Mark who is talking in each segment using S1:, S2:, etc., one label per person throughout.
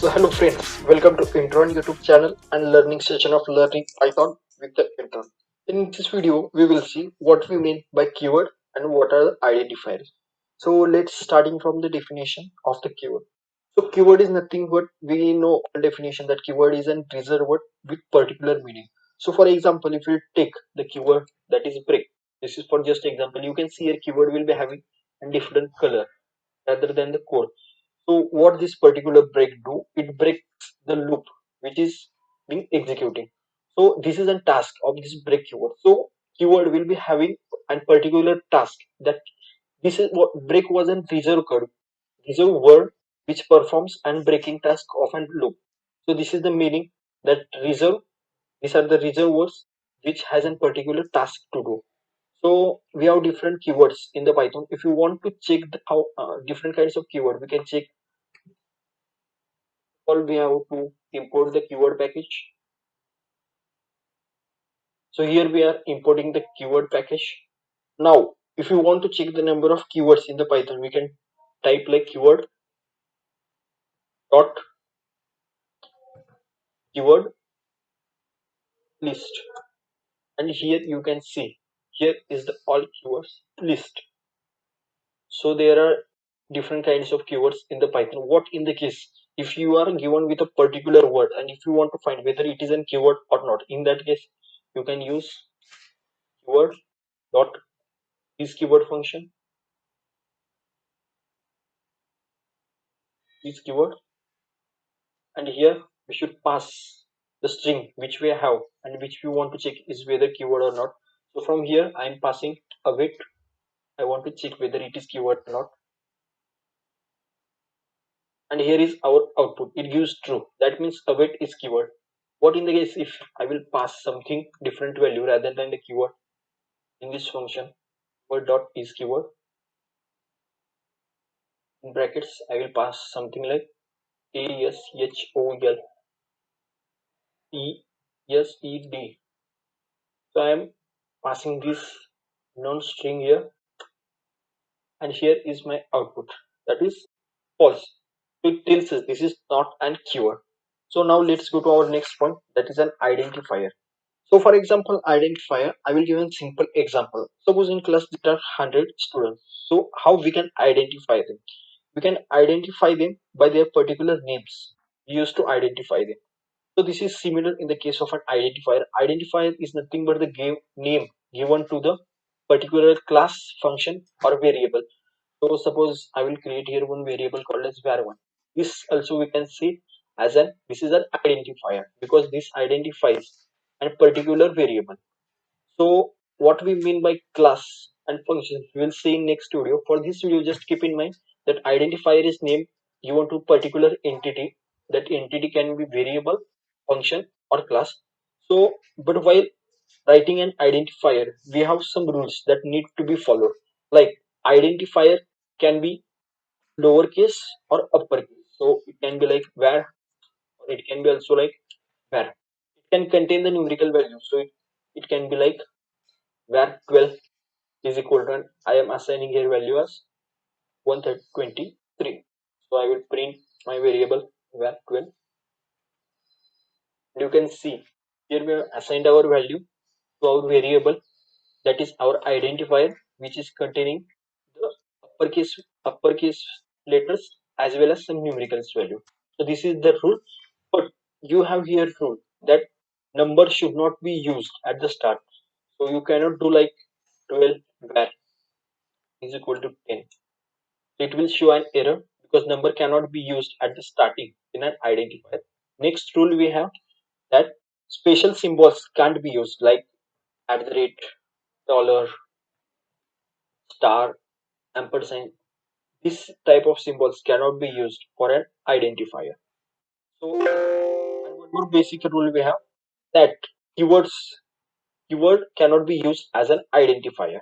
S1: So hello friends, welcome to Intron YouTube channel and learning session of learning Python with the Intron. In this video, we will see what we mean by keyword and what are the identifiers. So let's starting from the definition of the keyword. So keyword is nothing but we know a definition that keyword is an reserved word with particular meaning. So for example, if you take the keyword that is break, this is for just example. You can see here keyword will be having a different color rather than the code. So what this particular break do? It breaks the loop which is being executing. So this is a task of this break keyword. So keyword will be having a particular task that this is what break was a reserve word which performs and breaking task of a loop. So this is the meaning that reserve. These are the reserve words which has a particular task to do. So we have different keywords in the Python. If you want to check the, how different kinds of keyword, we can check. All we have to import the keyword package. So here we are importing the keyword package. Now, if you want to check the number of keywords in the Python, we can type like keyword list, and here you can see here is the all keywords list. So there are different kinds of keywords in the Python. What in the case if you are given with a particular word and if you want to find whether it is a keyword or not, in that case you can use keyword dot is keyword function is keyword, and here we should pass the string which we have and which we want to check is whether keyword or not. So from here I am passing await. I want to check whether it is keyword or not, and here is our output. It gives true. That means await is keyword. What in the case if I will pass something different value rather than the keyword in this function? Word dot is keyword, in brackets I will pass something like ASHOL ESED. So I am passing this non-string here, and here is my output, that is false. So it tells us this is not an keyword. So now let's go to our next point, that is an identifier. So for example, identifier, I will give a simple example. Suppose in class there are 100 students. So how we can identify them? We can identify them by their particular names. We used to identify them. So this is similar in the case of an identifier. Identifier is nothing but the name given to the particular class, function or variable. So suppose I will create here one variable called as var1. This also we can see as this is an identifier because this identifies a particular variable. So what we mean by class and function we will see in next video. For this video just keep in mind that identifier is name given to particular entity. That entity can be variable, function or class. So but while writing an identifier we have some rules that need to be followed, like identifier can be lowercase or uppercase. So it can be like var, or it can be also like var. It can contain the numerical value. So it can be like var 12 is equal to, and I am assigning here value as 123. So I will print my variable var 12. And you can see here we have assigned our value to our variable, that is our identifier, which is containing the uppercase letters as well as some numericals value. So this is the rule, but you have here rule that number should not be used at the start. So you cannot do like 12 var is equal to 10. It will show an error because number cannot be used at the starting in an identifier. Next rule we have that special symbols can't be used like at the rate, dollar, star, ampersand. This type of symbols cannot be used for an identifier. So and one more basic rule we have that keyword cannot be used as an identifier.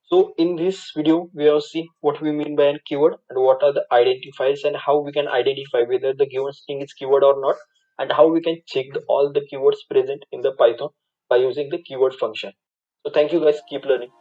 S1: So in this video, we have seen what we mean by a keyword and what are the identifiers and how we can identify whether the given string is keyword or not, and how we can check all the keywords present in the Python by using the keyword function. So thank you guys, keep learning.